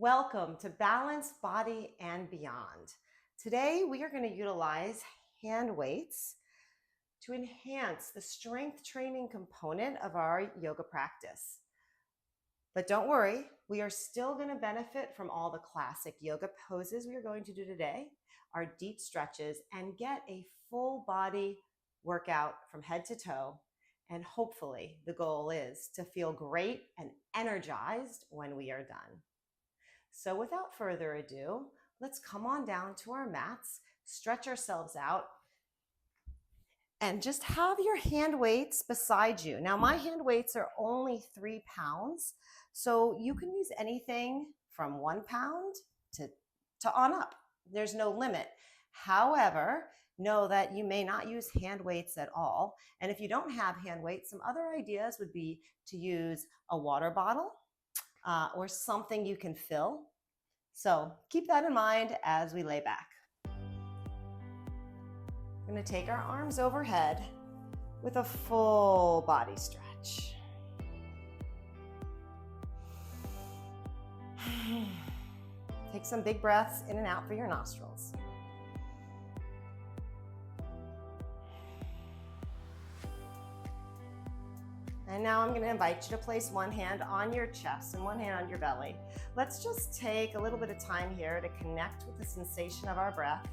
Welcome to Balanced Body and Beyond. Today we are going to utilize hand weights to enhance the strength training component of our yoga practice. But don't worry, we are still going to benefit from all the classic yoga poses we are going to do today, our deep stretches, and get a full body workout from head to toe. And hopefully the goal is to feel great and energized when we are done. So without further ado, let's come on down to our mats, stretch ourselves out, and just have your hand weights beside you. Now, my hand weights are only 3 pounds, so you can use anything from 1 pound to on up. There's no limit. However, know that you may not use hand weights at all. And if you don't have hand weights, some other ideas would be to use a water bottle, or something you can fill. So keep that in mind as we lay back. We're going to take our arms overhead with a full body stretch. Take some big breaths in and out through your nostrils. And now I'm going to invite you to place one hand on your chest and one hand on your belly. Let's just take a little bit of time here to connect with the sensation of our breath.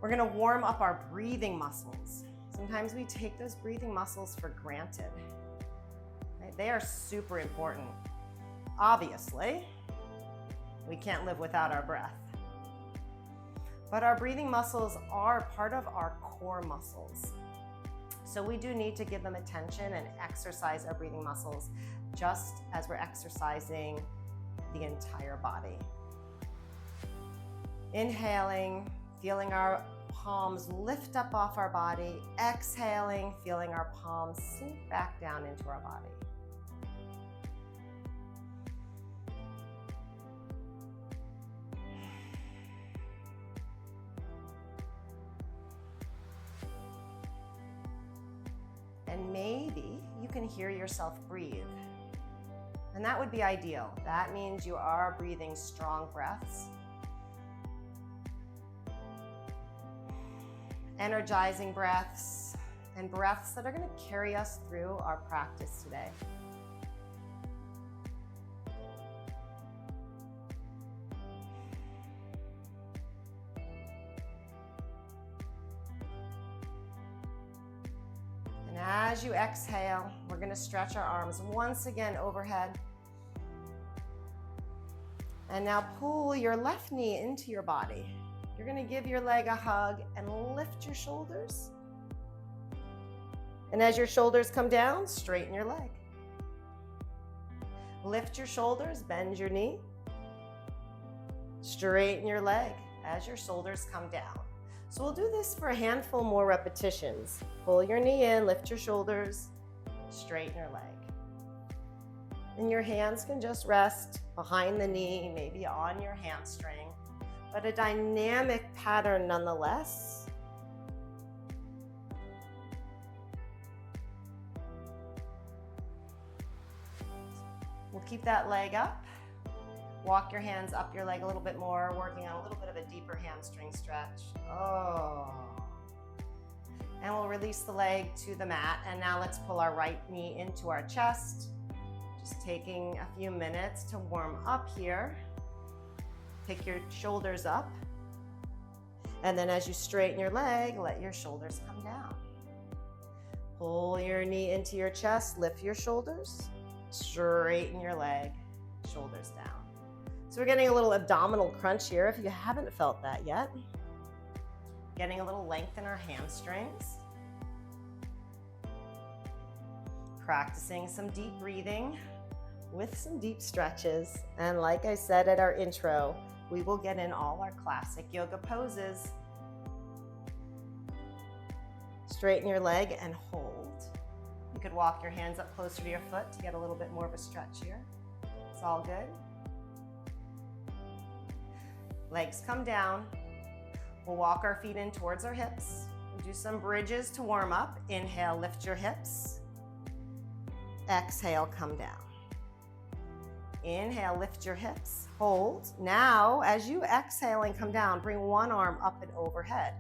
We're going to warm up our breathing muscles. Sometimes we take those breathing muscles for granted. Right? They are super important. Obviously, we can't live without our breath. But our breathing muscles are part of our core muscles. So we do need to give them attention and exercise our breathing muscles just as we're exercising the entire body. Inhaling, feeling our palms lift up off our body. Exhaling, feeling our palms sink back down into our body. And maybe you can hear yourself breathe. And that would be ideal. That means you are breathing strong breaths, energizing breaths, and breaths that are going to carry us through our practice today. As you exhale, we're going to stretch our arms once again overhead. And now pull your left knee into your body. You're going to give your leg a hug and lift your shoulders. And as your shoulders come down, straighten your leg. Lift your shoulders, bend your knee. Straighten your leg as your shoulders come down. So we'll do this for a handful more repetitions. Pull your knee in, lift your shoulders, straighten your leg. And your hands can just rest behind the knee, maybe on your hamstring, but a dynamic pattern nonetheless. We'll keep that leg up. Walk your hands up your leg a little bit more, working on a little bit of a deeper hamstring stretch. Oh. And we'll release the leg to the mat. And now let's pull our right knee into our chest. Just taking a few minutes to warm up here. Pick your shoulders up. And then as you straighten your leg, let your shoulders come down. Pull your knee into your chest, lift your shoulders, straighten your leg, shoulders down. So we're getting a little abdominal crunch here if you haven't felt that yet. Getting a little length in our hamstrings. Practicing some deep breathing with some deep stretches. And like I said at our intro, we will get in all our classic yoga poses. Straighten your leg and hold. You could walk your hands up closer to your foot to get a little bit more of a stretch here. It's all good. Legs come down. We'll walk our feet in towards our hips. We'll do some bridges to warm up. Inhale, lift your hips. Exhale, come down. Inhale, lift your hips, hold. Now, as you exhale and come down, bring one arm up and overhead.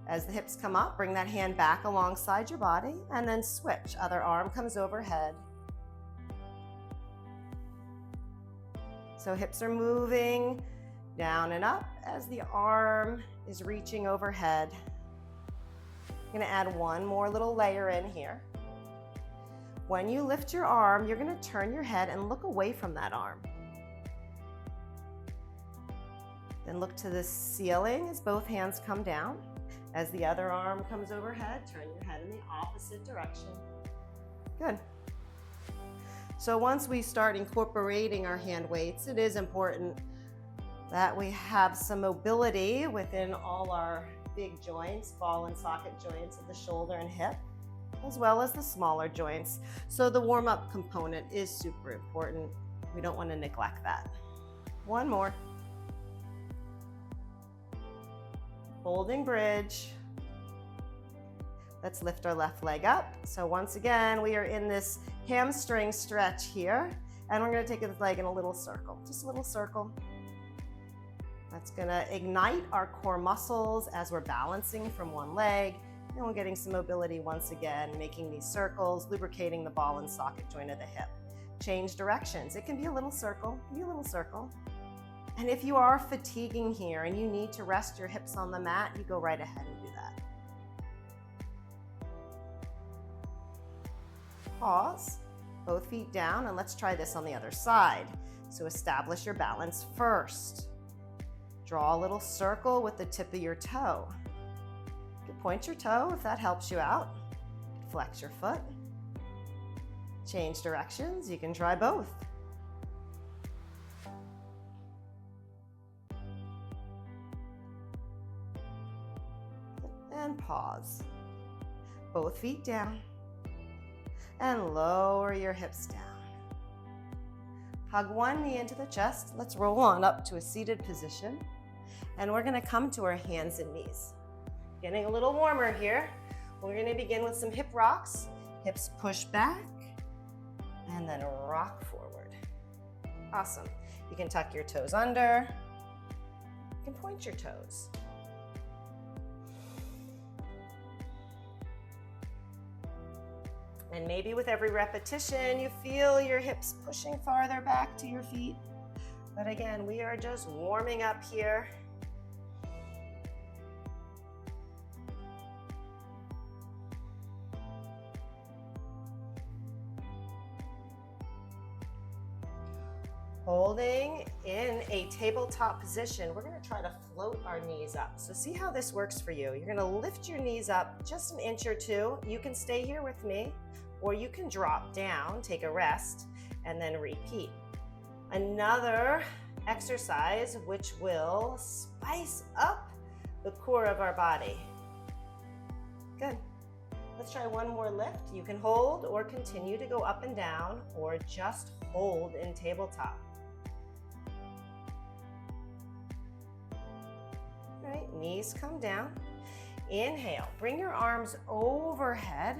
As the hips come up, bring that hand back alongside your body and then switch. Other arm comes overhead. So hips are moving down and up as the arm is reaching overhead. I'm gonna add one more little layer in here. When you lift your arm, you're gonna turn your head and look away from that arm. Then look to the ceiling as both hands come down. As the other arm comes overhead, turn your head in the opposite direction. Good. So once we start incorporating our hand weights, it is important that we have some mobility within all our big joints, ball and socket joints of the shoulder and hip, as well as the smaller joints. So the warm-up component is super important. We don't want to neglect that. One more. Holding bridge. Let's lift our left leg up. So once again, we are in this hamstring stretch here, and we're gonna take this leg in a little circle, just a little circle. That's gonna ignite our core muscles as we're balancing from one leg, and we're getting some mobility once again, making these circles, lubricating the ball and socket joint of the hip. Change directions. It can be a little circle, be a little circle. And if you are fatiguing here and you need to rest your hips on the mat, you go right ahead and do that. Pause, both feet down, and let's try this on the other side. So establish your balance first. Draw a little circle with the tip of your toe. You can point your toe if that helps you out. Flex your foot. Change directions, you can try both. And pause. Both feet down. And lower your hips down. Hug one knee into the chest. Let's roll on up to a seated position. And we're gonna come to our hands and knees. Getting a little warmer here. We're gonna begin with some hip rocks. Hips push back and then rock forward. Awesome. You can tuck your toes under. You can point your toes. And maybe with every repetition, you feel your hips pushing farther back to your feet. But again, we are just warming up here. Holding in a tabletop position, we're gonna try to float our knees up. So see how this works for you. You're gonna lift your knees up just an inch or two. You can stay here with me, or you can drop down, take a rest, and then repeat. Another exercise which will spice up the core of our body. Good. Let's try one more lift. You can hold or continue to go up and down, or just hold in tabletop. All right, knees come down. Inhale, bring your arms overhead,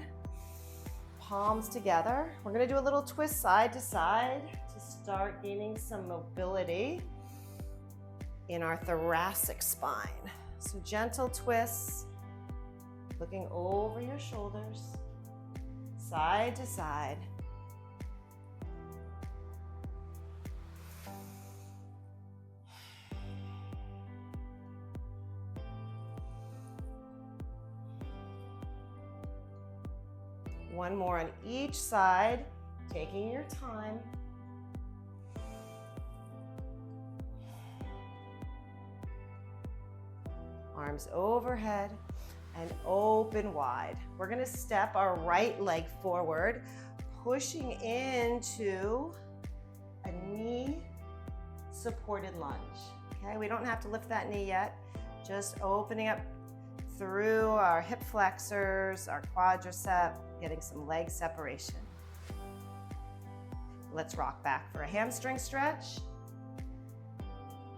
palms together. We're gonna do a little twist side to side to start gaining some mobility in our thoracic spine. So gentle twists, looking over your shoulders, side to side. One more on each side, taking your time. Arms overhead and open wide. We're gonna step our right leg forward, pushing into a knee supported lunge. Okay, we don't have to lift that knee yet, just opening up through our hip flexors, our quadricep, getting some leg separation. Let's rock back for a hamstring stretch.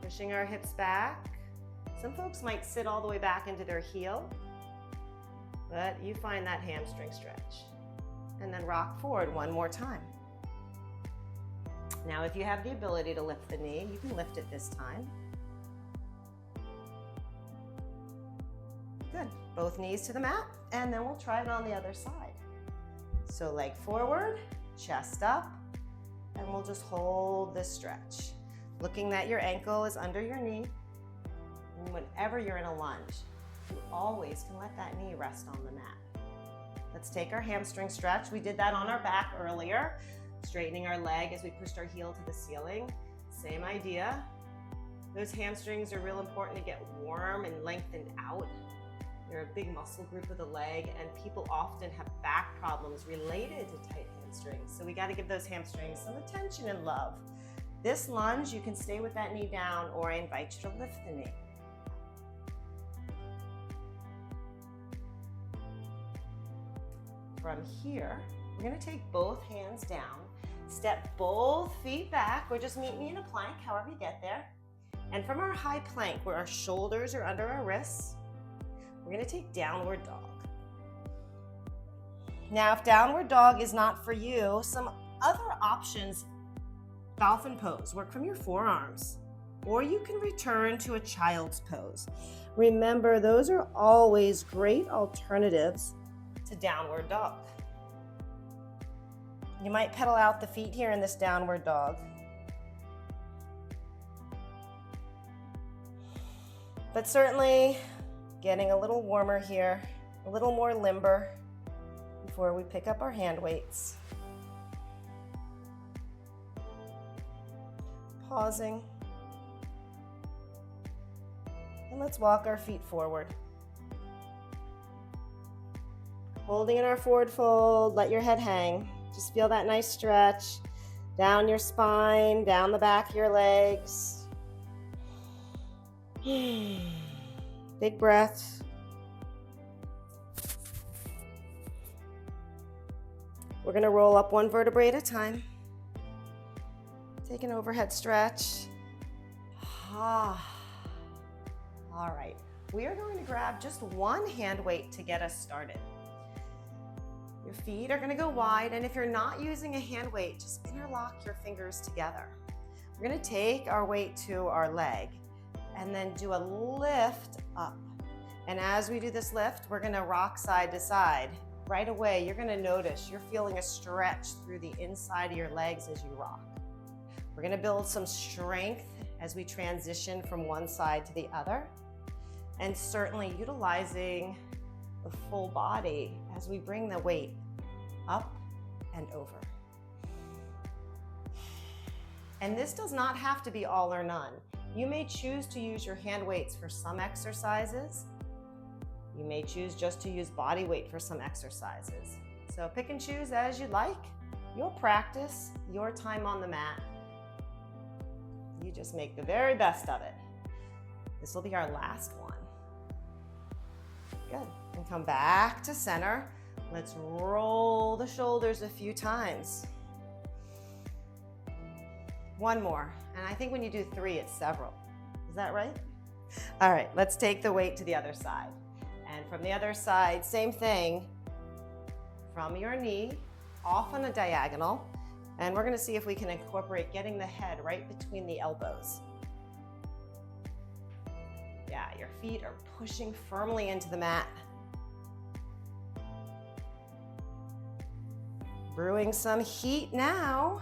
Pushing our hips back. Some folks might sit all the way back into their heel, but you find that hamstring stretch. And then rock forward one more time. Now, if you have the ability to lift the knee, you can lift it this time. Good. Both knees to the mat, and then we'll try it on the other side. So leg forward, chest up, and we'll just hold this stretch. Looking that your ankle is under your knee. And whenever you're in a lunge, you always can let that knee rest on the mat. Let's take our hamstring stretch. We did that on our back earlier, straightening our leg as we pushed our heel to the ceiling. Same idea. Those hamstrings are real important to get warm and lengthened out. They're a big muscle group of the leg, and people often have back problems related to tight hamstrings. So we got to give those hamstrings some attention and love. This lunge, you can stay with that knee down, or I invite you to lift the knee. From here, we're going to take both hands down, step both feet back, or just meet me in a plank, however you get there. And from our high plank, where our shoulders are under our wrists, we're going to take downward dog. Now, if downward dog is not for you, some other options: dolphin pose, work from your forearms, or you can return to a child's pose. Remember, those are always great alternatives to downward dog. You might pedal out the feet here in this downward dog. But certainly getting a little warmer here, a little more limber before we pick up our hand weights. Pausing. And let's walk our feet forward. Holding in our forward fold, let your head hang. Just feel that nice stretch down your spine, down the back of your legs. Big breath. We're going to roll up one vertebrae at a time. Take an overhead stretch. All right, we are going to grab just one hand weight to get us started. Your feet are going to go wide, and if you're not using a hand weight, just interlock your fingers together. We're going to take our weight to our leg and then do a lift up. And as we do this lift, we're going to rock side to side. Right away, you're going to notice you're feeling a stretch through the inside of your legs as you rock. We're going to build some strength as we transition from one side to the other, and certainly utilizing the full body as we bring the weight up and over. And this does not have to be all or none. You may choose to use your hand weights for some exercises. You may choose just to use body weight for some exercises. So pick and choose as you like. Your practice, your time on the mat. You just make the very best of it. This will be our last one. Good. And come back to center. Let's roll the shoulders a few times. One more. And I think when you do 3, it's several. Is that right? All right, let's take the weight to the other side. And from the other side, same thing. From your knee, off on a diagonal. And we're going to see if we can incorporate getting the head right between the elbows. Yeah, your feet are pushing firmly into the mat. Brewing some heat now.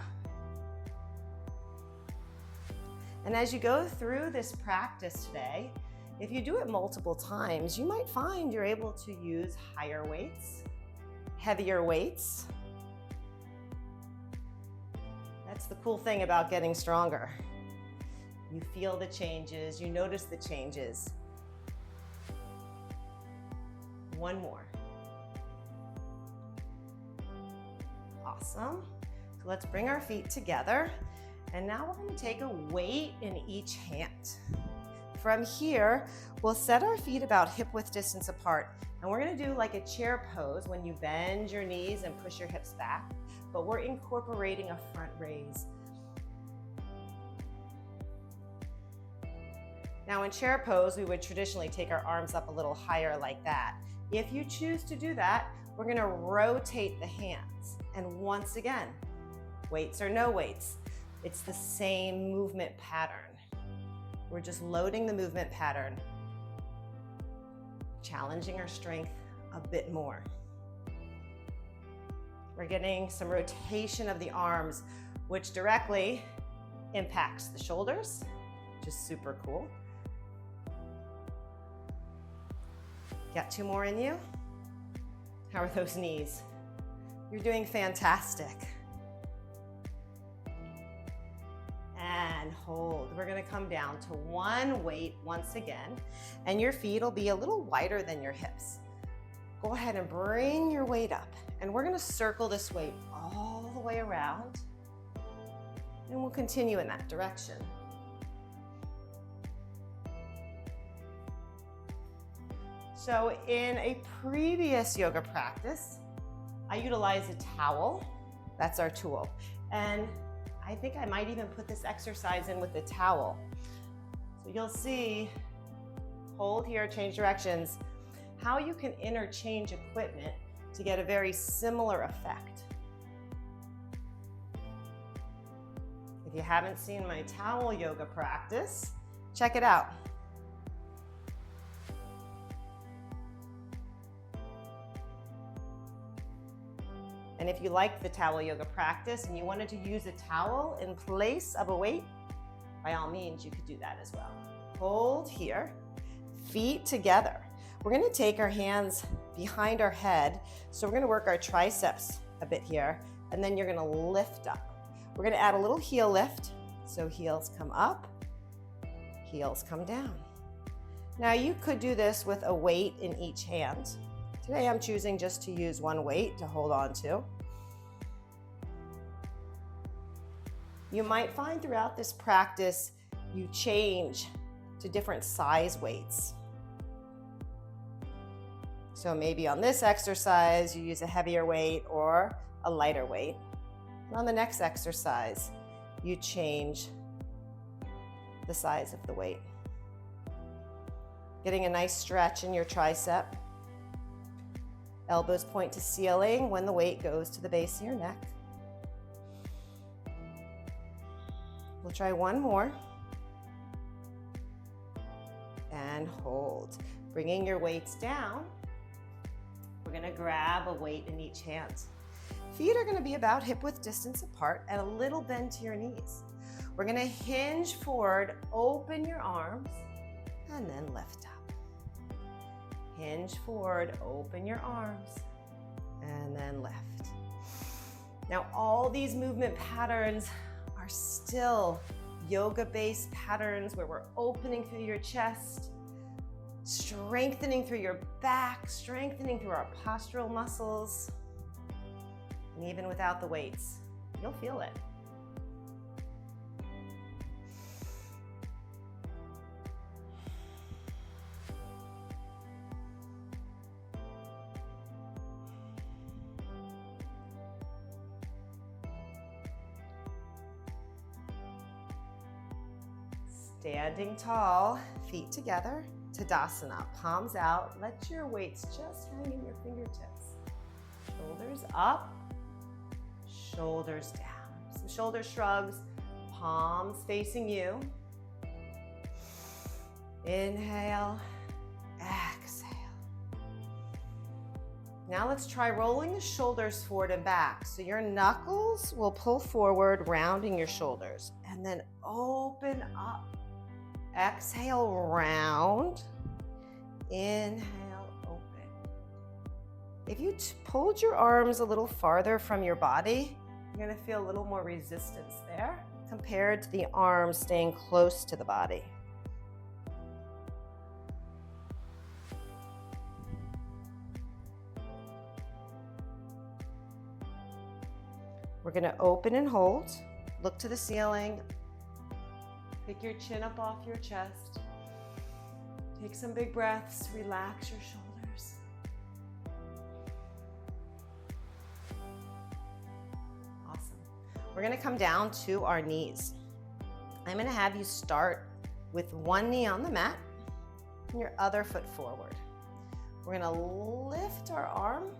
And as you go through this practice today, if you do it multiple times, you might find you're able to use higher weights, heavier weights. That's the cool thing about getting stronger. You feel the changes, you notice the changes. One more. Awesome. So let's bring our feet together. And now we're going to take a weight in each hand. From here, we'll set our feet about hip width distance apart. And we're going to do like a chair pose when you bend your knees and push your hips back. But we're incorporating a front raise. Now in chair pose, we would traditionally take our arms up a little higher like that. If you choose to do that, we're going to rotate the hands. And once again, weights or no weights. It's the same movement pattern. We're just loading the movement pattern, challenging our strength a bit more. We're getting some rotation of the arms, which directly impacts the shoulders, which is super cool. Got 2 more in you. How are those knees? You're doing fantastic. And hold. We're gonna come down to 1 weight once again, and your feet will be a little wider than your hips. Go ahead and bring your weight up, and we're gonna circle this weight all the way around, and we'll continue in that direction. So in a previous yoga practice, I utilized a towel. That's our tool. And I think I might even put this exercise in with the towel. So you'll see, hold here, change directions, how you can interchange equipment to get a very similar effect. If you haven't seen my towel yoga practice, check it out. And if you like the towel yoga practice and you wanted to use a towel in place of a weight, by all means, you could do that as well. Hold here, feet together. We're gonna take our hands behind our head. So we're gonna work our triceps a bit here, and then you're gonna lift up. We're gonna add a little heel lift. So heels come up, heels come down. Now you could do this with a weight in each hand. Today I'm choosing just to use 1 weight to hold on to. You might find throughout this practice, you change to different size weights. So maybe on this exercise, you use a heavier weight or a lighter weight. And on the next exercise, you change the size of the weight. Getting a nice stretch in your tricep. Elbows point to ceiling when the weight goes to the base of your neck. We'll try 1 more. And hold. Bringing your weights down. We're gonna grab a weight in each hand. Feet are gonna be about hip-width distance apart and a little bend to your knees. We're gonna hinge forward, open your arms, and then lift up. Hinge forward, open your arms, and then lift. Now, all these movement patterns are still yoga-based patterns where we're opening through your chest, strengthening through your back, strengthening through our postural muscles. And even without the weights, you'll feel it. Standing tall, feet together, Tadasana, palms out. Let your weights just hang in your fingertips. Shoulders up, shoulders down. Some shoulder shrugs, palms facing you. Inhale, exhale. Now let's try rolling the shoulders forward and back. So your knuckles will pull forward, rounding your shoulders, and then open up. Exhale, round. Inhale, open. If you pulled your arms a little farther from your body, you're gonna feel a little more resistance there compared to the arms staying close to the body. We're gonna open and hold. Look to the ceiling. Pick your chin up off your chest. Take some big breaths, relax your shoulders. Awesome. We're gonna come down to our knees. I'm gonna have you start with 1 knee on the mat and your other foot forward. We're gonna lift our arm.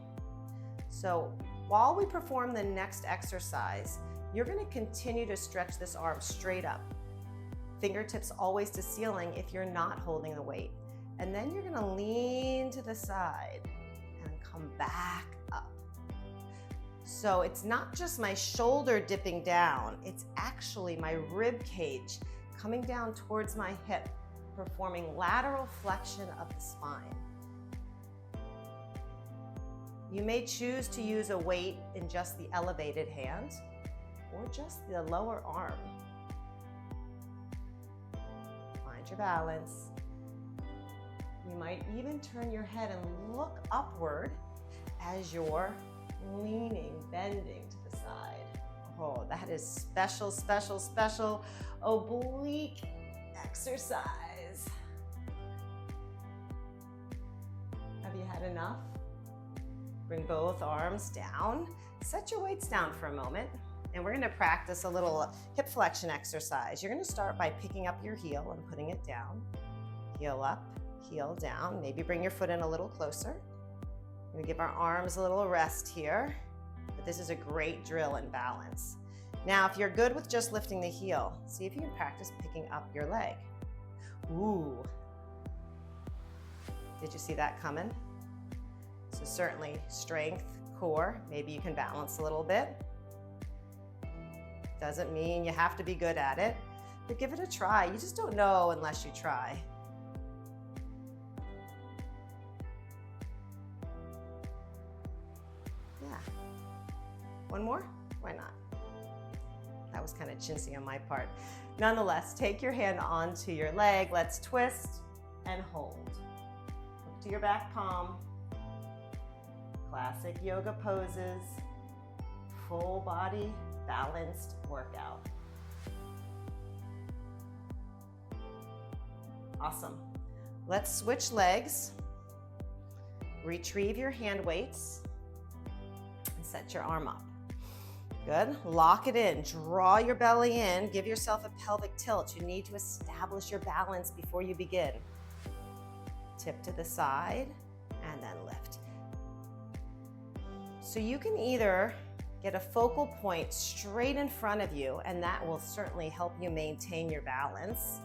So while we perform the next exercise, You're going to continue to stretch this arm straight up. Fingertips always to ceiling if you're not holding the weight. And then you're going to lean to the side and come back up. So it's not just my shoulder dipping down, it's actually my rib cage coming down towards my hip, performing lateral flexion of the spine. You may choose to use a weight in just the elevated hand or just the lower arm. Find your balance. You might even turn your head and look upward as you're leaning, bending to the side. Oh, that is special, special, special oblique exercise. Have you had enough? Bring both arms down. Set your weights down for a moment, and we're gonna practice a little hip flexion exercise. You're gonna start by picking up your heel and putting it down. Heel up, heel down. Maybe bring your foot in a little closer. We're gonna give our arms a little rest here, but this is a great drill in balance. Now, if you're good with just lifting the heel, see if you can practice picking up your leg. Ooh. Did you see that coming? So certainly strength, core, maybe you can balance a little bit. Doesn't mean you have to be good at it, but give it a try. You just don't know unless you try. Yeah. One more? Why not? That was kind of chintzy on my part. Nonetheless, take your hand onto your leg. Let's twist and hold. Look to your back palm. Classic yoga poses. Full body, balanced workout. Awesome. Let's switch legs. Retrieve your hand weights and set your arm up. Good. Lock it in. Draw your belly in. Give yourself a pelvic tilt. You need to establish your balance before you begin. Tip to the side and then lift. So you can either get a focal point straight in front of you, and that will certainly help you maintain your balance.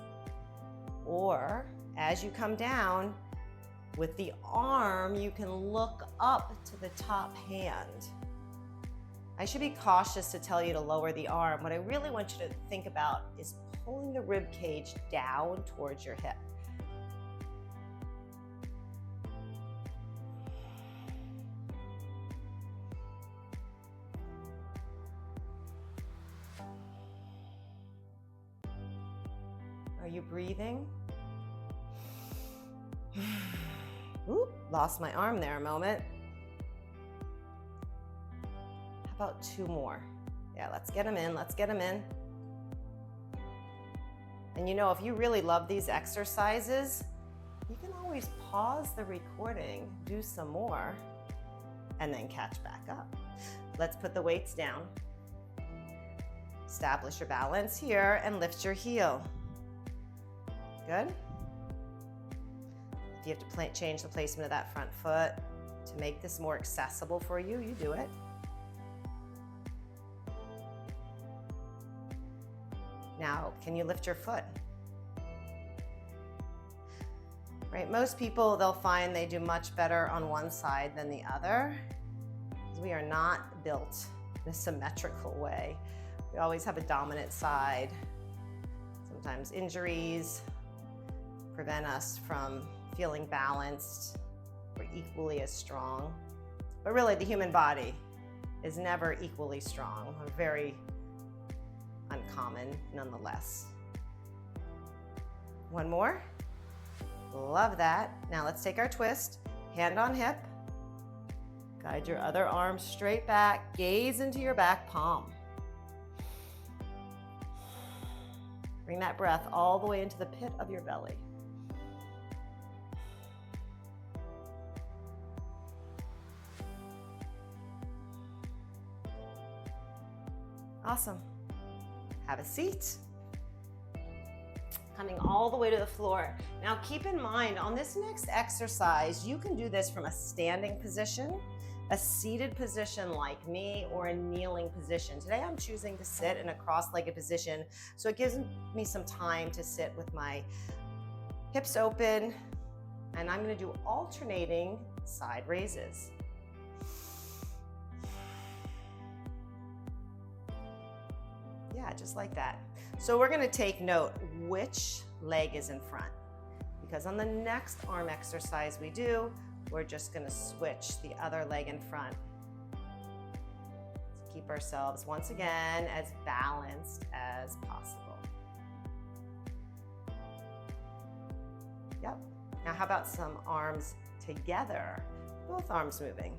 Or as you come down, with the arm, you can look up to the top hand. I should be cautious to tell you to lower the arm. What I really want you to think about is pulling the rib cage down towards your hip. Are you breathing? Oop, lost my arm there a moment. How about two more? Yeah, let's get them in, let's get them in. And you know, if you really love these exercises, you can always pause the recording, do some more, and then catch back up. Let's put the weights down. Establish your balance here and lift your heel. Good. If you have to change the placement of that front foot to make this more accessible for you, you do it. Now, can you lift your foot? Right, most people, they'll find they do much better on one side than the other. We are not built in a symmetrical way. We always have a dominant side. Sometimes injuries prevent us from feeling balanced or equally as strong. But really, the human body is never equally strong. We're very uncommon nonetheless. One more. Love that. Now let's take our twist. Hand on hip. Guide your other arm straight back. Gaze into your back palm. Bring that breath all the way into the pit of your belly. Awesome. Have a seat. Coming all the way to the floor. Now keep in mind, on this next exercise, you can do this from a standing position a seated position like me or a kneeling position. Today I'm choosing to sit in a cross-legged position, so it gives me some time to sit with my hips open, and I'm going to do alternating side raises. Yeah, just like that. So we're going to take note which leg is in front, because on the next arm exercise we do, we're just going to switch the other leg in front to keep ourselves once again as balanced as possible. Yep. Now how about some arms together? Both arms moving.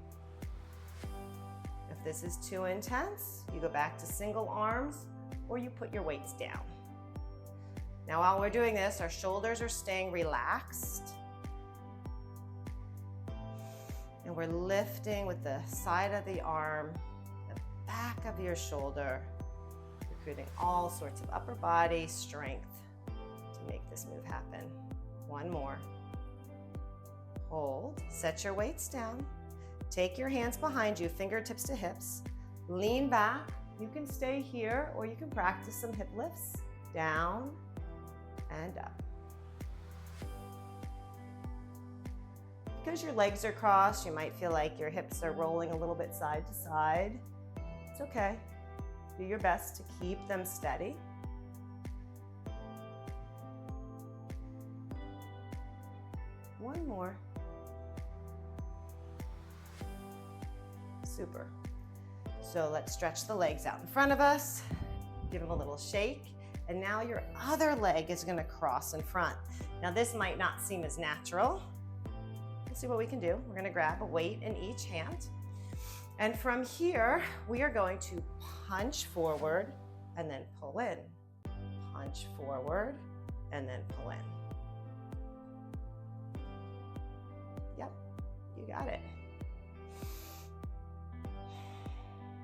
If this is too intense, you go back to single arms or you put your weights down. Now while we're doing this, our shoulders are staying relaxed. And we're lifting with the side of the arm, the back of your shoulder. We're creating all sorts of upper body strength to make this move happen. One more. Hold, set your weights down. Take your hands behind you, fingertips to hips. Lean back. You can stay here or you can practice some hip lifts. Down and up. Because your legs are crossed, you might feel like your hips are rolling a little bit side to side. It's okay. Do your best to keep them steady. One more. Super. So let's stretch the legs out in front of us. Give them a little shake. And now your other leg is going to cross in front. Now this might not seem as natural. Let's see what we can do. We're going to grab a weight in each hand. And from here, we are going to punch forward and then pull in. Punch forward and then pull in. Yep, you got it.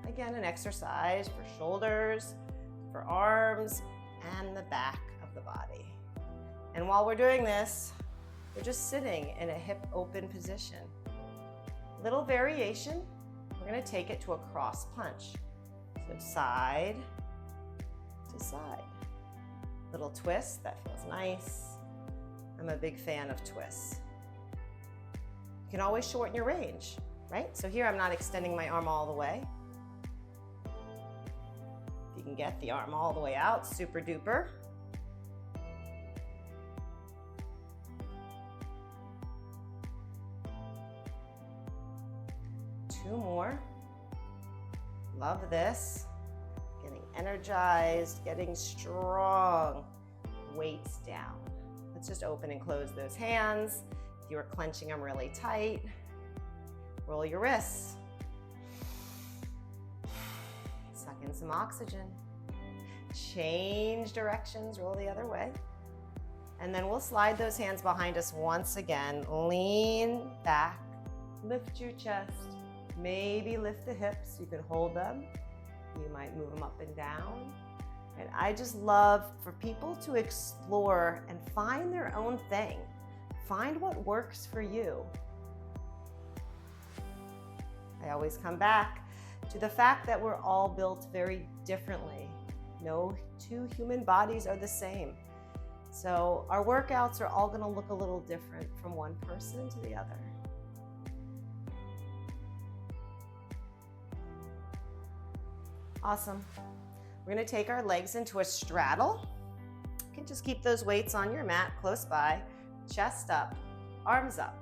Again, an exercise for shoulders, for arms, and the back of the body. And while we're doing this, we're just sitting in a hip open position. Little variation, we're going to take it to a cross punch. So side to side. Little twist, that feels nice. I'm a big fan of twists. You can always shorten your range, right? So here I'm not extending my arm all the way. If you can get the arm all the way out, super duper. Two more. Love this. Getting energized, getting strong. Weights down. Let's just open and close those hands. If you are clenching them really tight, roll your wrists. Suck in some oxygen. Change directions, roll the other way. And then we'll slide those hands behind us once again. Lean back, lift your chest. Maybe lift the hips, you can hold them. You might move them up and down. And I just love for people to explore and find their own thing. Find what works for you. I always come back to the fact that we're all built very differently. No two human bodies are the same. So our workouts are all going to look a little different from one person to the other. Awesome. We're going to take our legs into a straddle. You can just keep those weights on your mat close by. Chest up, arms up.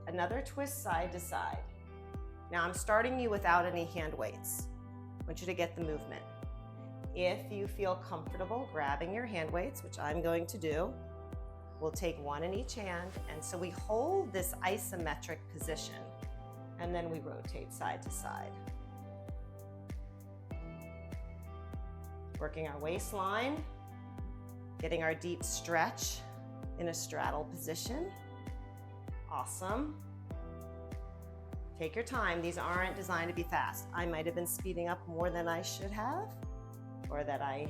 Another twist side to side. Now I'm starting you without any hand weights. I want you to get the movement. If you feel comfortable grabbing your hand weights, which I'm going to do, we'll take one in each hand. And so we hold this isometric position and then we rotate side to side. Working our waistline, getting our deep stretch in a straddle position. Awesome. Take your time. These aren't designed to be fast. I might have been speeding up more than I should have or that I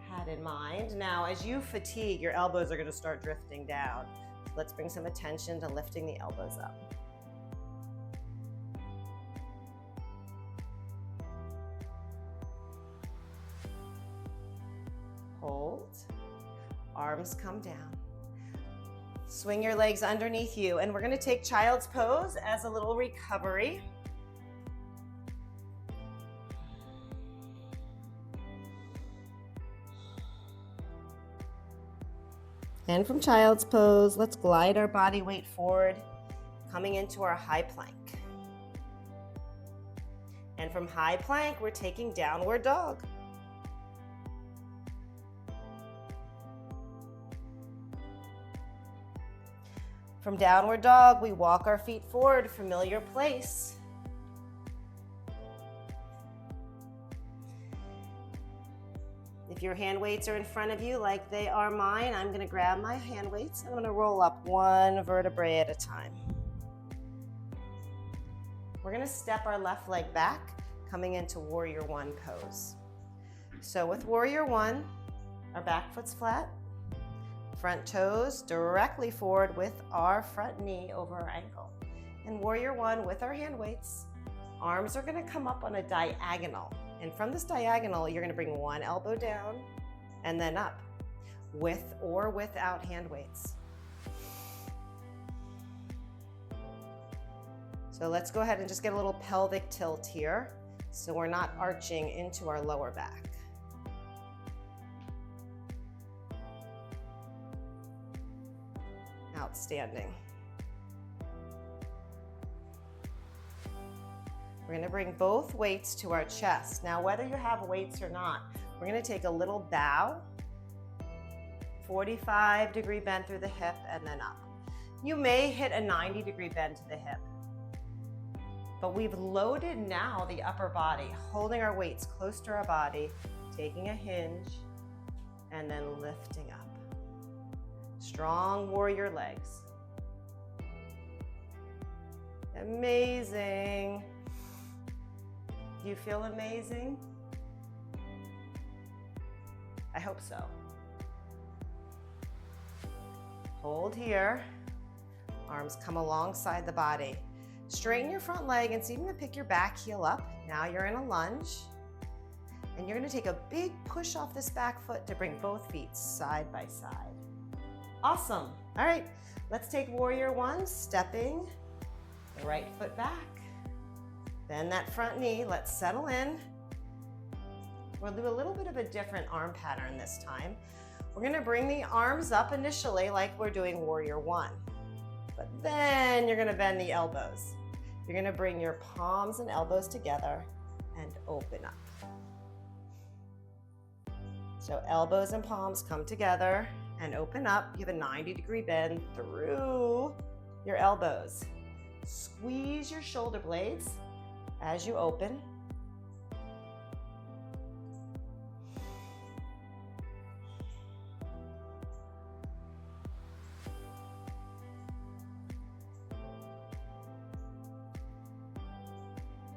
had in mind. Now, as you fatigue, your elbows are going to start drifting down. Let's bring some attention to lifting the elbows up. Hold. Arms come down. Swing your legs underneath you, and we're going to take child's pose as a little recovery. And from child's pose, let's glide our body weight forward, coming into our high plank. And from high plank, we're taking downward dog. From downward dog, we walk our feet forward, familiar place. If your hand weights are in front of you like they are mine, I'm going to grab my hand weights and I'm going to roll up one vertebrae at a time. We're going to step our left leg back, coming into Warrior One pose. So with Warrior One, our back foot's flat, front toes directly forward with our front knee over our ankle. In Warrior One, with our hand weights, arms are going to come up on a diagonal. And from this diagonal, you're going to bring one elbow down and then up, with or without hand weights. So let's go ahead and just get a little pelvic tilt here, so we're not arching into our lower back. Outstanding. We're going to bring both weights to our chest. Now, whether you have weights or not, we're going to take a little bow, 45-degree bend through the hip, and then up. You may hit a 90-degree bend to the hip, but we've loaded now the upper body, holding our weights close to our body, taking a hinge, and then lifting up. Strong warrior legs. Amazing. Do you feel amazing? I hope so. Hold here. Arms come alongside the body. Straighten your front leg and see if you can pick your back heel up. Now you're in a lunge. And you're going to take a big push off this back foot to bring both feet side by side. Awesome. All right, let's take Warrior One, stepping the right foot back. Bend that front knee, let's settle in. We'll do a little bit of a different arm pattern this time. We're gonna bring the arms up initially like we're doing Warrior One, but then you're gonna bend the elbows. You're gonna bring your palms and elbows together and open up. So elbows and palms come together and open up. You have a 90-degree bend through your elbows. Squeeze your shoulder blades as you open.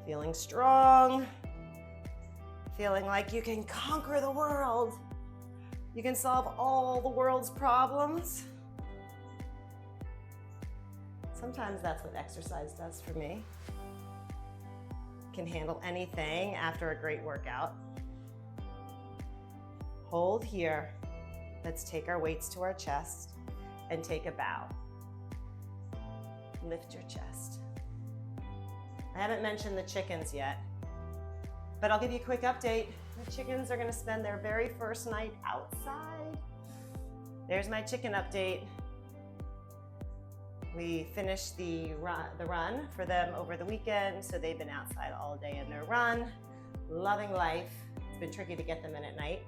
Feeling strong, feeling like you can conquer the world. You can solve all the world's problems. Sometimes that's what exercise does for me. Can handle anything after a great workout. Hold here. Let's take our weights to our chest and take a bow. Lift your chest. I haven't mentioned the chickens yet, but I'll give you a quick update. The chickens are going to spend their very first night outside. There's my chicken update. We finished the run for them over the weekend, so they've been outside all day in their run, loving life. It's been tricky to get them in at night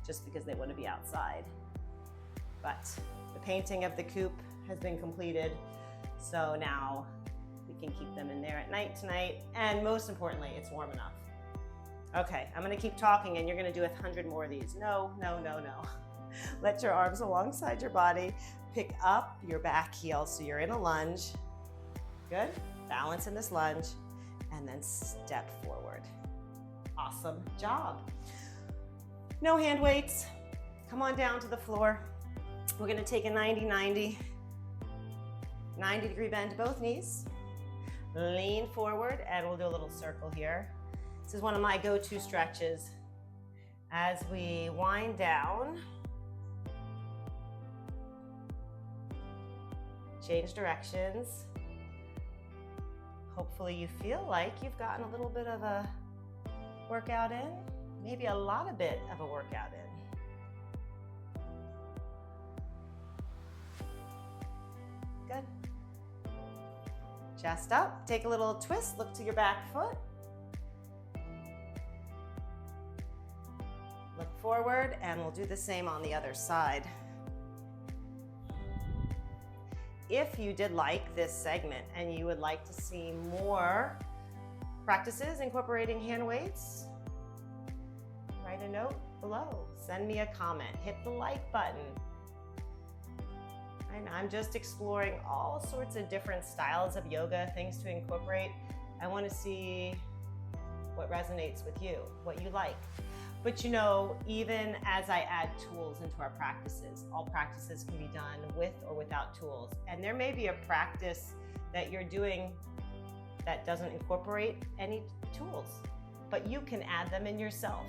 just because they want to be outside. But the painting of the coop has been completed, so now we can keep them in there at night tonight, and most importantly, it's warm enough. Okay, I'm going to keep talking and you're going to do 100 more of these. No. Let your arms alongside your body. Pick up your back heel so you're in a lunge. Good. Balance in this lunge and then step forward. Awesome job. No hand weights. Come on down to the floor. We're going to take a 90-90. 90-degree bend to both knees. Lean forward and we'll do a little circle here. This is one of my go-to stretches. As we wind down, change directions. Hopefully you feel like you've gotten a little bit of a workout in, maybe a lot of bit of a workout in. Good. Chest up, take a little twist, look to your back foot. Look forward, and we'll do the same on the other side. If you did like this segment and you would like to see more practices incorporating hand weights, write a note below, send me a comment, hit the like button. And I'm just exploring all sorts of different styles of yoga, things to incorporate. I want to see what resonates with you, what you like. But you know, even as I add tools into our practices, all practices can be done with or without tools. And there may be a practice that you're doing that doesn't incorporate any tools, but you can add them in yourself.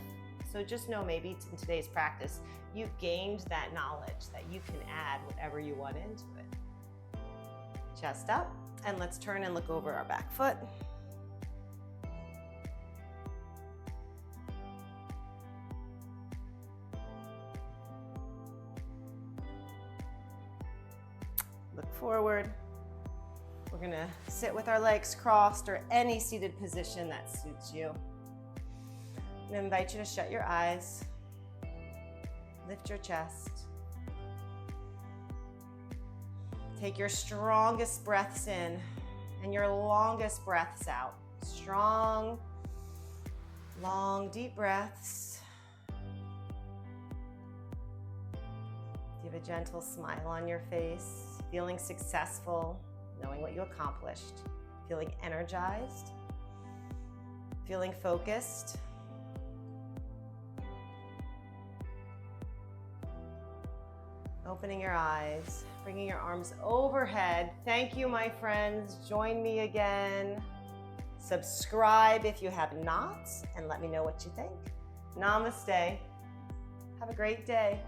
So just know maybe in today's practice, you've gained that knowledge that you can add whatever you want into it. Chest up, and let's turn and look over our back foot. Look forward. We're gonna sit with our legs crossed or any seated position that suits you. I'm gonna invite you to shut your eyes, lift your chest. Take your strongest breaths in and your longest breaths out. Strong, long, deep breaths. Give a gentle smile on your face. Feeling successful, knowing what you accomplished, feeling energized, feeling focused. Opening your eyes, bringing your arms overhead. Thank you, my friends. Join me again. Subscribe if you have not, and let me know what you think. Namaste. Have a great day.